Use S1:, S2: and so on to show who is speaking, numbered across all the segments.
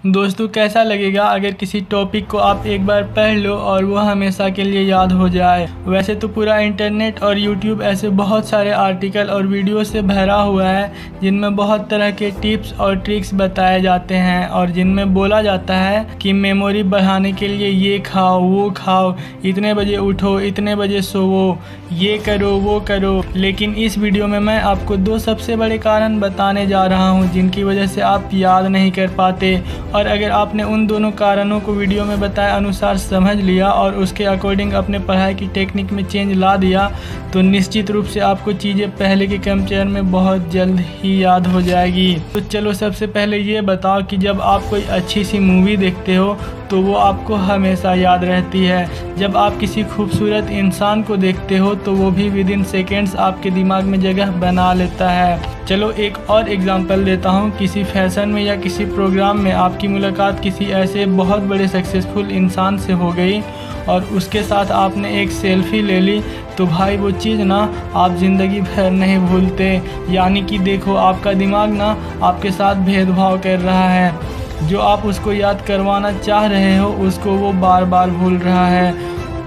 S1: दोस्तों कैसा लगेगा अगर किसी टॉपिक को आप एक बार पढ़ लो और वो हमेशा के लिए याद हो जाए। वैसे तो पूरा इंटरनेट और यूट्यूब ऐसे बहुत सारे आर्टिकल और वीडियो से भरा हुआ है जिनमें बहुत तरह के टिप्स और ट्रिक्स बताए जाते हैं और जिनमें बोला जाता है कि मेमोरी बढ़ाने के लिए ये खाओ वो खाओ, इतने बजे उठो, इतने बजे सोवो, ये करो वो करो। लेकिन इस वीडियो में मैं आपको दो सबसे बड़े कारण बताने जा रहा हूँ जिनकी वजह से आप याद नहीं कर पाते। और अगर आपने उन दोनों कारणों को वीडियो में बताए अनुसार समझ लिया और उसके अकॉर्डिंग अपने पढ़ाई की टेक्निक में चेंज ला दिया तो निश्चित रूप से आपको चीज़ें पहले के कंपेयर में बहुत जल्द ही याद हो जाएगी। तो चलो सबसे पहले ये बताओ कि जब आप कोई अच्छी सी मूवी देखते हो तो वो आपको हमेशा याद रहती है। जब आप किसी खूबसूरत इंसान को देखते हो तो वो भी विदिन सेकेंड्स आपके दिमाग में जगह बना लेता है। चलो एक और एग्जांपल देता हूँ। किसी फैशन में या किसी प्रोग्राम में आपकी मुलाकात किसी ऐसे बहुत बड़े सक्सेसफुल इंसान से हो गई और उसके साथ आपने एक सेल्फी ले ली तो भाई वो चीज़ ना आप ज़िंदगी भर नहीं भूलते। यानी कि देखो आपका दिमाग ना आपके साथ भेदभाव कर रहा है। जो आप उसको याद करवाना चाह रहे हो उसको वो बार बार भूल रहा है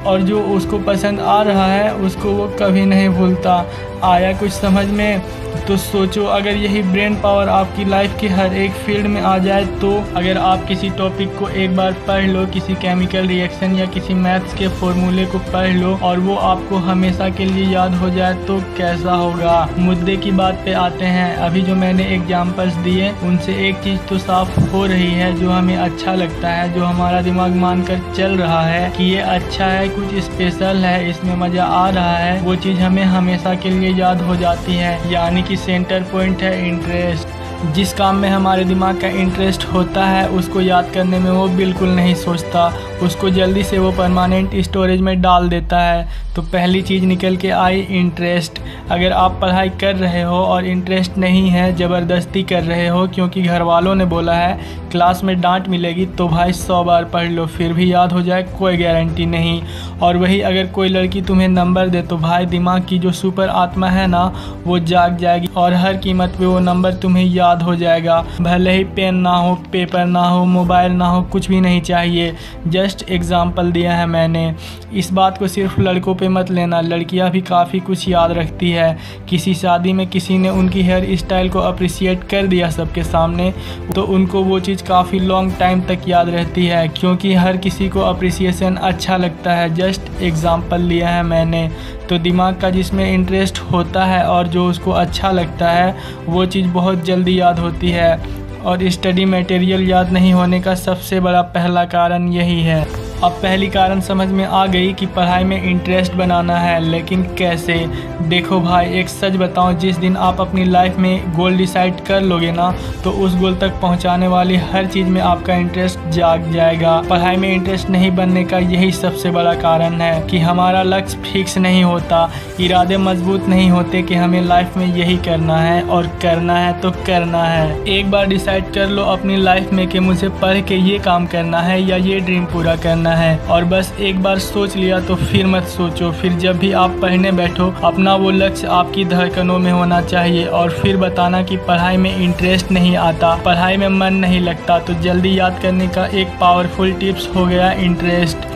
S1: और जो उसको पसंद आ रहा है उसको वो कभी नहीं भूलता। आया कुछ समझ में? तो सोचो अगर यही ब्रेन पावर आपकी लाइफ की हर एक फील्ड में आ जाए तो अगर आप किसी टॉपिक को एक बार पढ़ लो, किसी केमिकल रिएक्शन या किसी मैथ्स के फॉर्मूले को पढ़ लो और वो आपको हमेशा के लिए याद हो जाए तो कैसा होगा। मुद्दे की बात पे आते हैं। अभी जो मैंने एग्जाम्पल्स दिए उनसे एक चीज़ तो साफ हो रही है जो हमें अच्छा लगता है, जो हमारा दिमाग मानकर चल रहा है कि ये अच्छा है, कुछ स्पेशल है, इसमें मज़ा आ रहा है, वो चीज़ हमें हमेशा के लिए याद हो जाती है। यानी कि सेंटर पॉइंट है इंटरेस्ट। जिस काम में हमारे दिमाग का इंटरेस्ट होता है उसको याद करने में वो बिल्कुल नहीं सोचता, उसको जल्दी से वो परमानेंट स्टोरेज में डाल देता है। तो पहली चीज़ निकल के आई इंटरेस्ट। अगर आप पढ़ाई कर रहे हो और इंटरेस्ट नहीं है, ज़बरदस्ती कर रहे हो क्योंकि घर वालों ने बोला है, क्लास में डांट मिलेगी तो भाई 100 बार पढ़ लो फिर भी याद हो जाए कोई गारंटी नहीं। और वही अगर कोई लड़की तुम्हें नंबर दे तो भाई दिमाग की जो सुपर आत्मा है ना वो जाग जाएगी और हर कीमत पे वो नंबर तुम्हें याद हो जाएगा। भले ही पेन ना हो, पेपर ना हो, मोबाइल ना हो, कुछ भी नहीं चाहिए। जस्ट एग्जाम्पल दिया है मैंने। इस बात को सिर्फ लड़कों पे मत लेना, लड़कियां भी काफ़ी कुछ याद रखती है। किसी शादी में किसी ने उनकी हेयर स्टाइल को अप्रिशिएट कर दिया सबके सामने तो उनको वो चीज़ काफ़ी लॉन्ग टाइम तक याद रहती है क्योंकि हर किसी को अप्रिसिएशन अच्छा लगता है। जस्ट एग्जाम्पल लिया है मैंने। तो दिमाग का जिसमें इंटरेस्ट होता है और जो उसको अच्छा लगता है वो चीज़ बहुत जल्दी याद होती है। और स्टडी मटेरियल याद नहीं होने का सबसे बड़ा पहला कारण यही है। अब पहली कारण समझ में आ गई कि पढ़ाई में इंटरेस्ट बनाना है, लेकिन कैसे? देखो भाई एक सच बताऊं, जिस दिन आप अपनी लाइफ में गोल डिसाइड कर लोगे ना तो उस गोल तक पहुंचाने वाली हर चीज़ में आपका इंटरेस्ट जाग जाएगा। पढ़ाई में इंटरेस्ट नहीं बनने का यही सबसे बड़ा कारण है कि हमारा लक्ष्य फिक्स नहीं होता, इरादे मजबूत नहीं होते कि हमें लाइफ में यही करना है और करना है तो करना है। एक बार डिसाइड कर लो अपनी लाइफ में कि मुझे पढ़ के ये काम करना है या ये ड्रीम पूरा करना है और बस एक बार सोच लिया तो फिर मत सोचो। फिर जब भी आप पढ़ने बैठो अपना वो लक्ष्य आपकी धड़कनों में होना चाहिए और फिर बताना कि पढ़ाई में इंटरेस्ट नहीं आता, पढ़ाई में मन नहीं लगता। तो जल्दी याद करने का एक पावरफुल टिप्स हो गया इंटरेस्ट।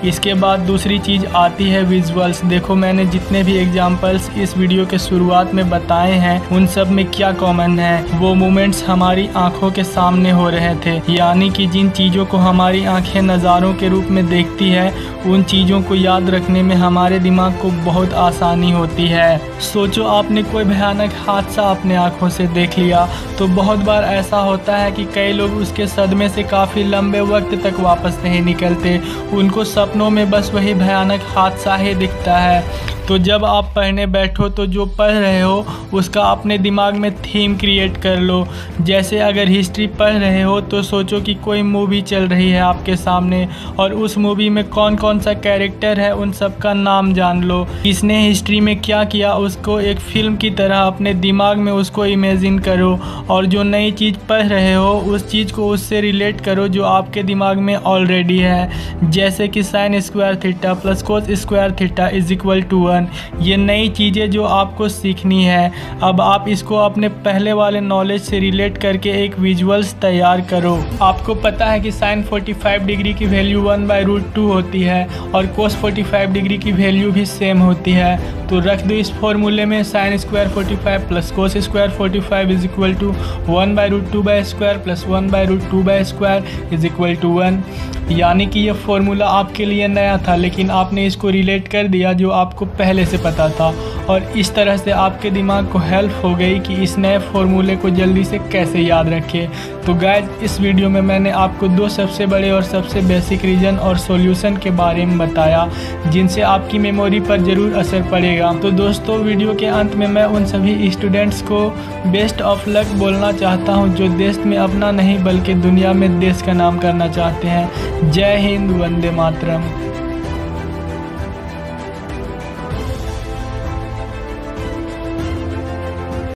S1: इसके बाद दूसरी चीज़ आती है विजुअल्स। देखो मैंने जितने भी एग्जाम्पल्स इस वीडियो के शुरुआत में बताए हैं उन सब में क्या कॉमन है, वो मोमेंट्स हमारी आंखों के सामने हो रहे थे। यानी कि जिन चीज़ों को हमारी आंखें नज़ारों के रूप में देखती है उन चीज़ों को याद रखने में हमारे दिमाग को बहुत आसानी होती है। सोचो आपने कोई भयानक हादसा अपने आँखों से देख लिया तो बहुत बार ऐसा होता है कि कई लोग उसके सदमे से काफ़ी लंबे वक्त तक वापस नहीं निकलते, उनको सपनों में बस वही भयानक हादसा ही दिखता है। तो जब आप पढ़ने बैठो तो जो पढ़ रहे हो उसका अपने दिमाग में थीम क्रिएट कर लो। जैसे अगर हिस्ट्री पढ़ रहे हो तो सोचो कि कोई मूवी चल रही है आपके सामने और उस मूवी में कौन कौन सा कैरेक्टर है उन सब का नाम जान लो, किसने हिस्ट्री में क्या किया उसको एक फिल्म की तरह अपने दिमाग में उसको इमेजिन करो और जो नई चीज़ पढ़ रहे हो उस चीज़ को उससे रिलेट करो जो आपके दिमाग में ऑलरेडी है। जैसे कि sin² theta plus cos² theta is equal to 1 1। ये नई चीज़ें जो आपको सीखनी है। अब आप इसको अपने पहले वाले नॉलेज से रिलेट करके एक विजुअल्स तैयार करो। आपको पता है कि साइन 45 डिग्री की वैल्यू 1/√2 होती है और कोस 45 डिग्री की वैल्यू भी सेम होती है। तो रख दो इस फॉर्मूले में sine square 45 plus cos square 45 is equal to 1/√2² plus 1/√2² is equal to 1। यानी कि ये फॉर्मूला आपके लिए नया था, लेकिन आपने इसको रिलेट कर दिया जो आपको पहले से पता था, और इस तरह से आपके दिमाग को हेल्प हो गई कि इस नए फॉर्मूले को जल्दी से कैसे याद रखें। तो गाइज, इस वीडियो में मैंने आपको 2 सबसे बड़े और सबसे बेसिक रीजन और सॉल्यूशन के बारे में बताया जिनसे आपकी मेमोरी पर ज़रूर असर पड़ेगा। तो दोस्तों, वीडियो के अंत में मैं उन सभी स्टूडेंट्स को बेस्ट ऑफ लक बोलना चाहता हूं जो देश में अपना नहीं बल्कि दुनिया में देश का नाम करना चाहते हैं। जय हिंद, वंदे मातरम।